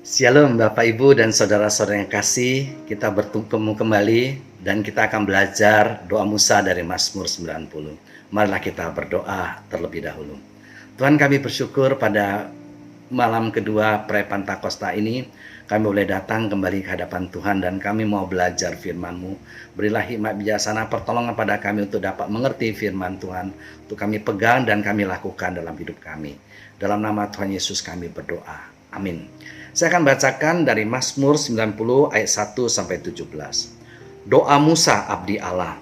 Shalom Bapak Ibu dan saudara-saudara yang kasih, kita bertemu kembali dan kita akan belajar doa Musa dari Mazmur 90. Marilah kita berdoa terlebih dahulu. Tuhan, kami bersyukur pada malam kedua pre-Pentakosta ini kami boleh datang kembali ke hadapan Tuhan dan kami mau belajar firman-Mu. Berilah hikmat bijaksana pertolongan pada kami untuk dapat mengerti firman Tuhan, untuk kami pegang dan kami lakukan dalam hidup kami. Dalam nama Tuhan Yesus kami berdoa. Amin. Saya akan bacakan dari Mazmur 90 ayat 1 sampai 17. Doa Musa abdi Allah.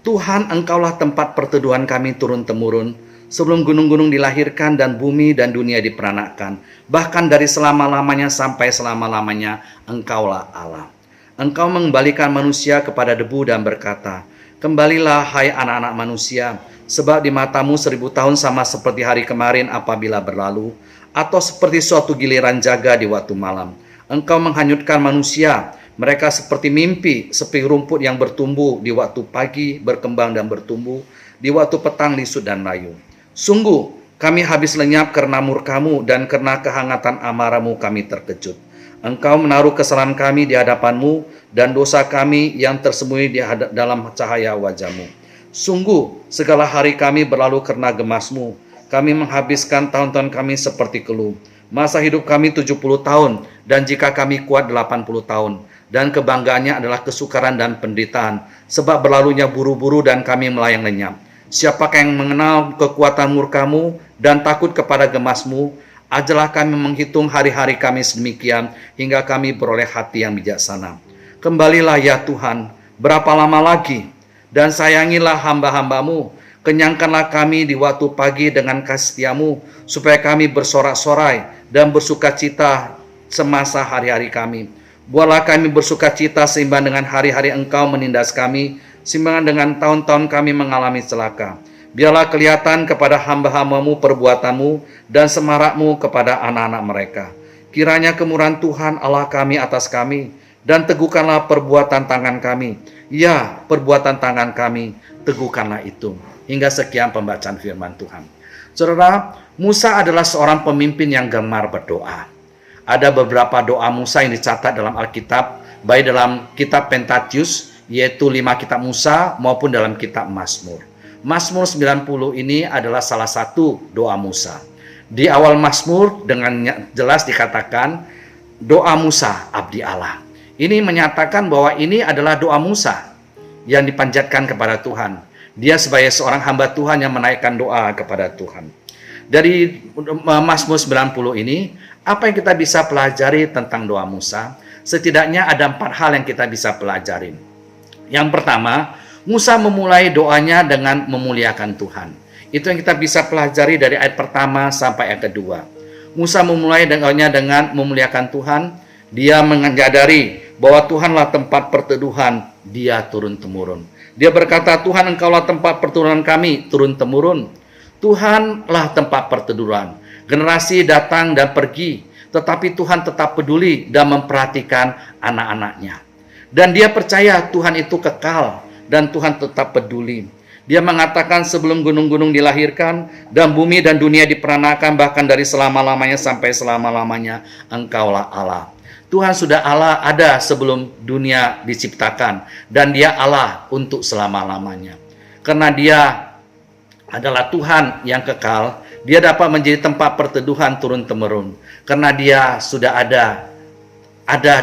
Tuhan, Engkaulah tempat perteduhan kami turun-temurun, sebelum gunung-gunung dilahirkan dan bumi dan dunia diperanakan, bahkan dari selama-lamanya sampai selama-lamanya Engkaulah Allah. Engkau mengembalikan manusia kepada debu dan berkata, kembalilah hai anak-anak manusia, sebab di matamu 1000 tahun sama seperti hari kemarin apabila berlalu, atau seperti suatu giliran jaga di waktu malam. Engkau menghanyutkan manusia, mereka seperti mimpi, seperti rumput yang bertumbuh di waktu pagi, berkembang dan bertumbuh, di waktu petang lisut dan layu. Sungguh, kami habis lenyap karena murka-Mu dan karena kehangatan amarah-Mu kami terkejut. Engkau menaruh kesalahan kami di hadapan-Mu dan dosa kami yang tersembunyi di dalam cahaya wajah-Mu. Sungguh, segala hari kami berlalu karena gemas-Mu. Kami menghabiskan tahun-tahun kami seperti keluh. Masa hidup kami 70 tahun, dan jika kami kuat 80 tahun. Dan kebanggaannya adalah kesukaran dan penderitaan, sebab berlalunya buru-buru dan kami melayang lenyap. Siapakah yang mengenal kekuatan murka-Mu dan takut kepada gemas-Mu? Ajarlah kami menghitung hari-hari kami sedemikian, hingga kami beroleh hati yang bijaksana. Kembalilah ya Tuhan, berapa lama lagi? Dan sayangilah hamba-hamba-Mu. Kenyangkanlah kami di waktu pagi dengan kasih setia-Mu, supaya kami bersorak-sorai dan bersukacita semasa hari-hari kami. Buatlah kami bersukacita seimbang dengan hari-hari Engkau menindas kami, seimbang dengan tahun-tahun kami mengalami celaka. Biarlah kelihatan kepada hamba-hamba-Mu perbuatan-Mu dan semarak-Mu kepada anak-anak mereka. Kiranya kemurahan Tuhan Allah kami atas kami, dan teguhkanlah perbuatan tangan kami. Ya, perbuatan tangan kami, teguhkanlah itu. Hingga sekian pembacaan firman Tuhan. Saudara, Musa adalah seorang pemimpin yang gemar berdoa. Ada beberapa doa Musa yang dicatat dalam Alkitab, baik dalam kitab Pentatyus, yaitu 5 kitab Musa, maupun dalam kitab Mazmur. Mazmur 90 ini adalah salah satu doa Musa. Di awal Mazmur dengan jelas dikatakan, doa Musa abdi Allah. Ini menyatakan bahwa ini adalah doa Musa yang dipanjatkan kepada Tuhan. Dia sebagai seorang hamba Tuhan yang menaikkan doa kepada Tuhan. Dari Mazmur 90 ini, apa yang kita bisa pelajari tentang doa Musa? Setidaknya ada 4 hal yang kita bisa pelajarin. Yang pertama, Musa memulai doanya dengan memuliakan Tuhan. Itu yang kita bisa pelajari dari ayat pertama sampai ayat kedua. Musa memulai doanya dengan memuliakan Tuhan. Dia menyadari bahwa Tuhanlah tempat perteduhan dia turun-temurun. Dia berkata, Tuhan, Engkaulah tempat perteduhan kami turun-temurun. Tuhanlah tempat perteduhan. Generasi datang dan pergi, tetapi Tuhan tetap peduli dan memperhatikan anak-anaknya. Dan dia percaya Tuhan itu kekal dan Tuhan tetap peduli. Dia mengatakan sebelum gunung-gunung dilahirkan dan bumi dan dunia diperanakan, bahkan dari selama-lamanya sampai selama-lamanya Engkaulah Allah. Tuhan sudah Allah ada sebelum dunia diciptakan, dan dia Allah untuk selama-lamanya. Karena dia adalah Tuhan yang kekal, dia dapat menjadi tempat perteduhan turun-temurun. Karena dia sudah ada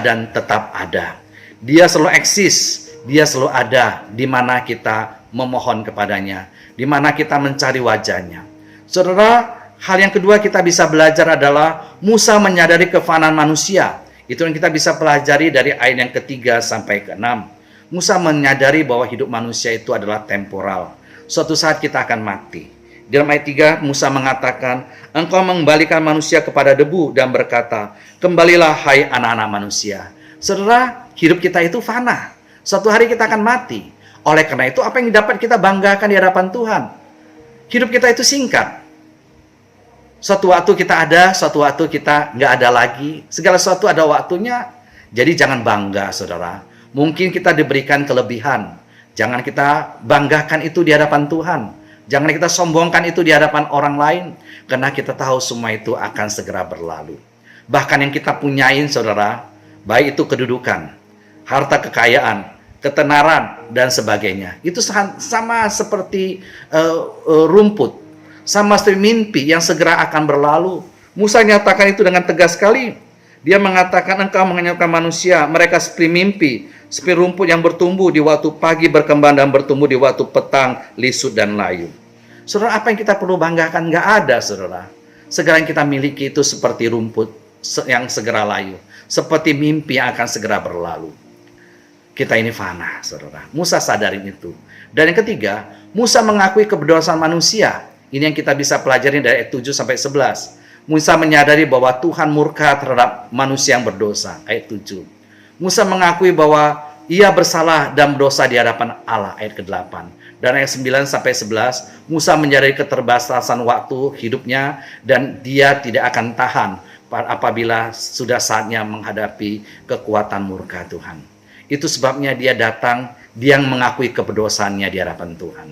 dan tetap ada. Dia selalu eksis, dia selalu ada di mana kita memohon kepadanya, di mana kita mencari wajahnya. Saudara, hal yang kedua kita bisa belajar adalah Musa menyadari kefanaan manusia. Itu yang kita bisa pelajari dari ayat yang ketiga sampai ke-6. Musa menyadari bahwa hidup manusia itu adalah temporal. Suatu saat kita akan mati. Dalam ayat 3, Musa mengatakan, Engkau mengembalikan manusia kepada debu dan berkata, kembalilah hai anak-anak manusia. Saudara, hidup kita itu fana. Suatu hari kita akan mati. Oleh karena itu, apa yang dapat kita banggakan di hadapan Tuhan? Hidup kita itu singkat. Suatu waktu kita ada, suatu waktu kita nggak ada lagi. Segala sesuatu ada waktunya. Jadi jangan bangga, saudara. Mungkin kita diberikan kelebihan. Jangan kita banggakan itu di hadapan Tuhan. Jangan kita sombongkan itu di hadapan orang lain. Karena kita tahu semua itu akan segera berlalu. Bahkan yang kita punyain, saudara, baik itu kedudukan, harta kekayaan, ketenaran, dan sebagainya. Itu sama seperti rumput, sama seperti mimpi yang segera akan berlalu. Musa nyatakan itu dengan tegas sekali. Dia mengatakan, engkau mengenyangkan manusia, mereka seperti mimpi, seperti rumput yang bertumbuh di waktu pagi, berkembang dan bertumbuh di waktu petang, lisut dan layu. Saudara, apa yang kita perlu banggakan? Nggak ada, saudara. Segala yang kita miliki itu seperti rumput yang segera layu, seperti mimpi yang akan segera berlalu. Kita ini fana, saudara. Musa sadarin itu. Dan yang ketiga, Musa mengakui kedosaan manusia. Ini yang kita bisa pelajari dari ayat 7 sampai 11. Musa menyadari bahwa Tuhan murka terhadap manusia yang berdosa. Ayat 7. Musa mengakui bahwa ia bersalah dan berdosa di hadapan Allah. Ayat ke-8. Dan ayat 9 sampai 11, Musa menyadari keterbatasan waktu hidupnya dan dia tidak akan tahan apabila sudah saatnya menghadapi kekuatan murka Tuhan. Itu sebabnya dia datang, dia mengakui keberdosaannya di hadapan Tuhan,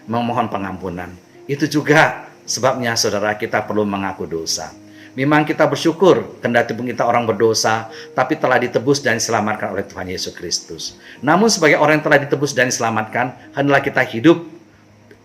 memohon pengampunan. Itu juga sebabnya, saudara, kita perlu mengaku dosa. Memang kita bersyukur, kendati pun kita orang berdosa, tapi telah ditebus dan diselamatkan oleh Tuhan Yesus Kristus. Namun sebagai orang yang telah ditebus dan diselamatkan, hendaklah kita hidup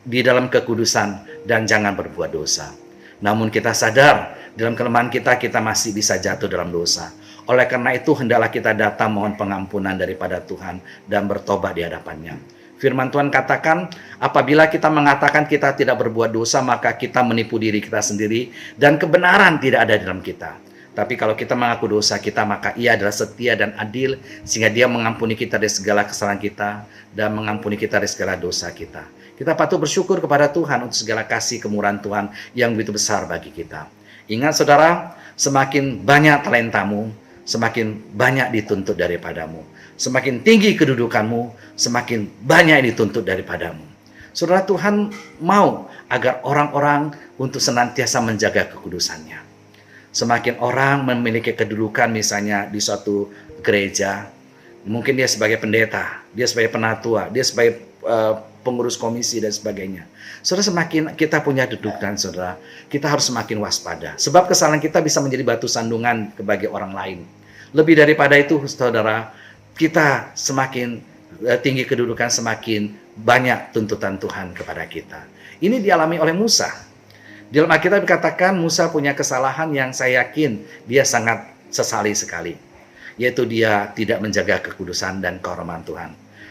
di dalam kekudusan dan jangan berbuat dosa. Namun kita sadar, dalam kelemahan kita masih bisa jatuh dalam dosa. Oleh karena itu, hendaklah kita datang mohon pengampunan daripada Tuhan dan bertobat di hadapannya. Firman Tuhan katakan, apabila kita mengatakan kita tidak berbuat dosa, maka kita menipu diri kita sendiri dan kebenaran tidak ada dalam kita. Tapi kalau kita mengaku dosa kita, maka Ia adalah setia dan adil, sehingga Dia mengampuni kita dari segala kesalahan kita dan mengampuni kita dari segala dosa kita. Kita patut bersyukur kepada Tuhan untuk segala kasih kemurahan Tuhan yang begitu besar bagi kita. Ingat, saudara, semakin banyak talentamu, semakin banyak dituntut daripadamu. Semakin tinggi kedudukanmu, semakin banyak yang dituntut daripadamu. Saudara, Tuhan mau agar orang-orang untuk senantiasa menjaga kekudusannya. Semakin orang memiliki kedudukan misalnya di suatu gereja, mungkin dia sebagai pendeta, dia sebagai penatua, dia sebagai pengurus komisi dan sebagainya. Saudara, semakin kita punya kedudukan, saudara, kita harus semakin waspada. Sebab kesalahan kita bisa menjadi batu sandungan bagi orang lain. Lebih daripada itu, saudara, kita semakin tinggi kedudukan, semakin banyak tuntutan Tuhan kepada kita. Ini dialami oleh Musa. Di dalam Alkitab dikatakan Musa punya kesalahan yang saya yakin dia sangat sesali sekali. Yaitu dia tidak menjaga kekudusan dan kehormatan Tuhan.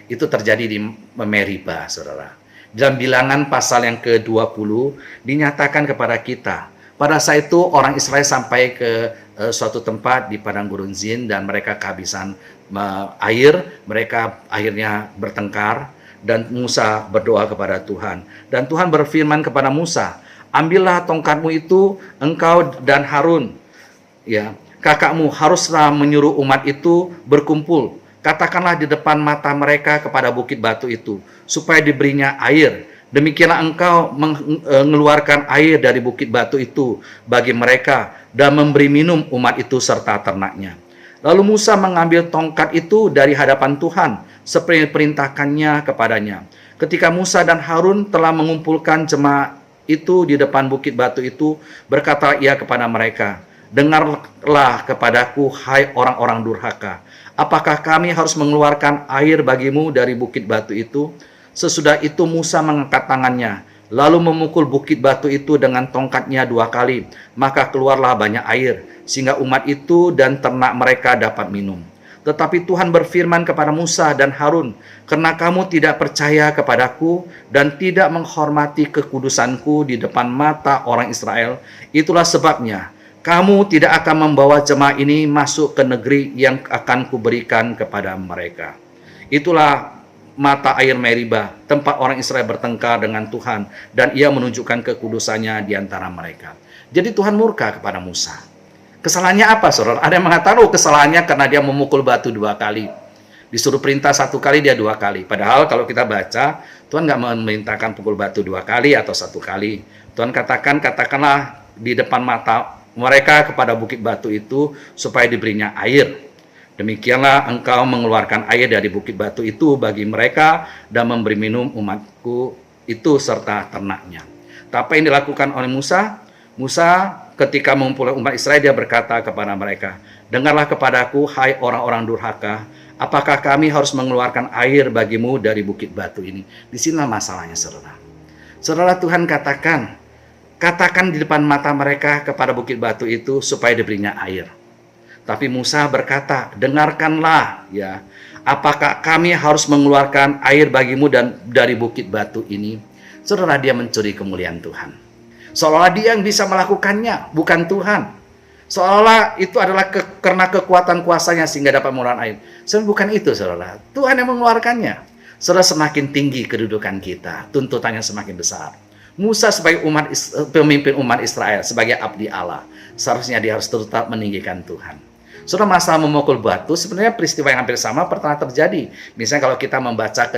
Itu terjadi di Meriba, saudara. Dalam Bilangan pasal yang ke-20 dinyatakan kepada kita. Pada saat itu orang Israel sampai ke suatu tempat di padang gurun Zin dan mereka kehabisan air, mereka akhirnya bertengkar dan Musa berdoa kepada Tuhan. Dan Tuhan berfirman kepada Musa, ambillah tongkatmu itu, engkau dan Harun, ya, kakakmu haruslah menyuruh umat itu berkumpul. Katakanlah di depan mata mereka kepada bukit batu itu, supaya diberinya air. Demikianlah engkau mengeluarkan air dari bukit batu itu bagi mereka dan memberi minum umat itu serta ternaknya. Lalu Musa mengambil tongkat itu dari hadapan Tuhan seperti diperintahkannya kepadanya. Ketika Musa dan Harun telah mengumpulkan jemaat itu di depan bukit batu itu, berkata ia kepada mereka, dengarlah kepadaku, hai orang-orang durhaka. Apakah kami harus mengeluarkan air bagimu dari bukit batu itu? Sesudah itu Musa mengangkat tangannya, lalu memukul bukit batu itu dengan tongkatnya 2 kali. Maka keluarlah banyak air, sehingga umat itu dan ternak mereka dapat minum. Tetapi Tuhan berfirman kepada Musa dan Harun, karena kamu tidak percaya kepadaku dan tidak menghormati kekudusanku di depan mata orang Israel, itulah sebabnya kamu tidak akan membawa jemaah ini masuk ke negeri yang akan kuberikan kepada mereka. Itulah mata air Meriba, tempat orang Israel bertengkar dengan Tuhan, dan ia menunjukkan kekudusannya di antara mereka. Jadi Tuhan murka kepada Musa. Kesalahannya apa, saudara? Ada yang mengatakan, kesalahannya karena dia memukul batu 2 kali. Disuruh perintah 1 kali, dia 2 kali. Padahal kalau kita baca, Tuhan nggak memerintahkan pukul batu 2 kali atau 1 kali. Tuhan katakanlah di depan mata mereka kepada bukit batu itu, supaya diberinya air. Demikianlah engkau mengeluarkan air dari bukit batu itu bagi mereka dan memberi minum umatku itu serta ternaknya. Tapi apa yang dilakukan oleh Musa? Musa ketika mengumpulkan umat Israel, dia berkata kepada mereka, "Dengarlah kepadaku, hai orang-orang durhaka, apakah kami harus mengeluarkan air bagimu dari bukit batu ini?" Di sinilah masalahnya, saudara. Saudara, Tuhan katakan di depan mata mereka kepada bukit batu itu supaya diberinya air. Tapi Musa berkata, "Dengarkanlah ya, apakah kami harus mengeluarkan air bagimu dan dari bukit batu ini?" Saudara, dia mencuri kemuliaan Tuhan. Seolah dia yang bisa melakukannya, bukan Tuhan. Seolah itu adalah karena kekuatan kuasanya sehingga dapat mengeluarkan air. Sebenarnya bukan itu, saudara. Tuhan yang mengeluarkannya. Saudara, semakin tinggi kedudukan kita, tuntutannya semakin besar. Musa sebagai pemimpin umat Israel, sebagai abdi Allah, seharusnya dia harus tetap meninggikan Tuhan. Saudara, masalah memukul batu sebenarnya peristiwa yang hampir sama pernah terjadi. Misalnya kalau kita membaca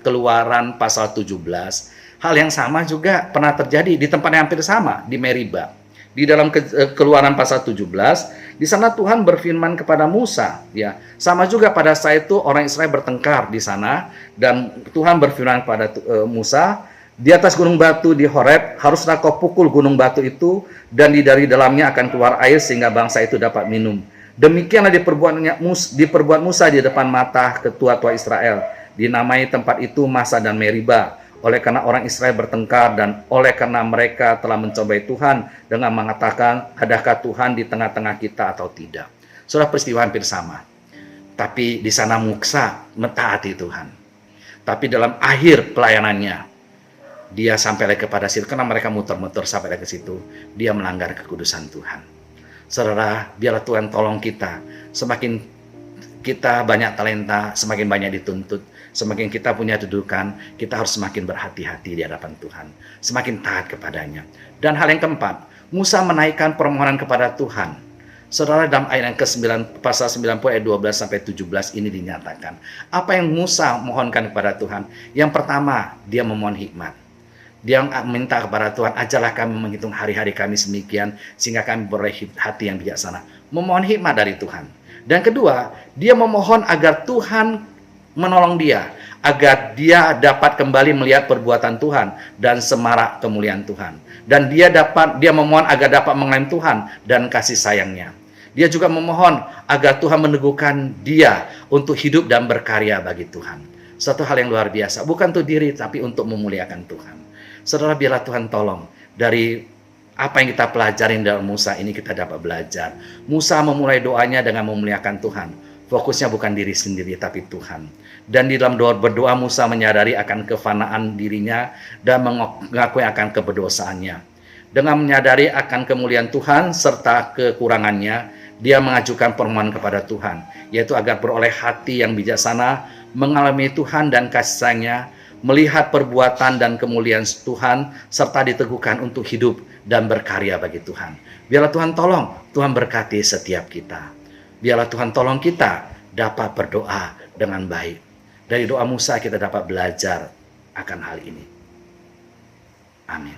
Keluaran pasal 17, hal yang sama juga pernah terjadi di tempat yang hampir sama, di Meriba. Di dalam Keluaran pasal 17, di sana Tuhan berfirman kepada Musa, ya. Sama juga pada saat itu orang Israel bertengkar di sana, dan Tuhan berfirman kepada Musa, "Di atas gunung batu di Horeb, haruslah kau pukul gunung batu itu, dan dari dalamnya akan keluar air sehingga bangsa itu dapat minum." Demikianlah diperbuat Musa di depan mata ketua-tua Israel. Dinamai tempat itu Masa dan Meriba, oleh karena orang Israel bertengkar dan oleh karena mereka telah mencobai Tuhan dengan mengatakan, "Adakah Tuhan di tengah-tengah kita atau tidak?" Saudara, peristiwa hampir sama. Tapi di sana Musa mentaati Tuhan. Tapi dalam akhir pelayanannya, dia sampai lagi kepada situ, karena mereka muter-muter sampai lagi ke situ, dia melanggar kekudusan Tuhan. Saudara, biarlah Tuhan tolong kita. Semakin kita banyak talenta, semakin banyak dituntut. Semakin kita punya kedudukan, kita harus semakin berhati-hati di hadapan Tuhan, semakin taat kepadanya. Dan hal yang keempat, Musa menaikkan permohonan kepada Tuhan. Saudara, dalam ayat yang ke-9, pasal 90 ayat 12 sampai 17 ini dinyatakan, apa yang Musa mohonkan kepada Tuhan? Yang pertama, dia memohon hikmat. Dia minta kepada Tuhan, "Ajarlah kami menghitung hari-hari kami semikian, sehingga kami beroleh hati yang bijaksana." Memohon hikmat dari Tuhan. Dan kedua, dia memohon agar Tuhan menolong dia, agar dia dapat kembali melihat perbuatan Tuhan dan semarak kemuliaan Tuhan. Dan dia memohon agar dapat mengenal Tuhan dan kasih sayangnya. Dia juga memohon agar Tuhan meneguhkan dia untuk hidup dan berkarya bagi Tuhan. Satu hal yang luar biasa, bukan untuk diri tapi untuk memuliakan Tuhan. Saudara, biarlah Tuhan tolong, dari apa yang kita pelajarin dalam Musa ini kita dapat belajar. Musa memulai doanya dengan memuliakan Tuhan. Fokusnya bukan diri sendiri tapi Tuhan. Dan di dalam berdoa Musa menyadari akan kefanaan dirinya dan mengakui akan keberdosaannya. Dengan menyadari akan kemuliaan Tuhan serta kekurangannya, dia mengajukan permohonan kepada Tuhan, yaitu agar beroleh hati yang bijaksana, mengalami Tuhan dan kasih sayangnya, melihat perbuatan dan kemuliaan Tuhan, serta diteguhkan untuk hidup dan berkarya bagi Tuhan. Biarlah Tuhan tolong, Tuhan berkati setiap kita. Biarlah Tuhan tolong kita dapat berdoa dengan baik. Dari doa Musa kita dapat belajar akan hal ini. Amin.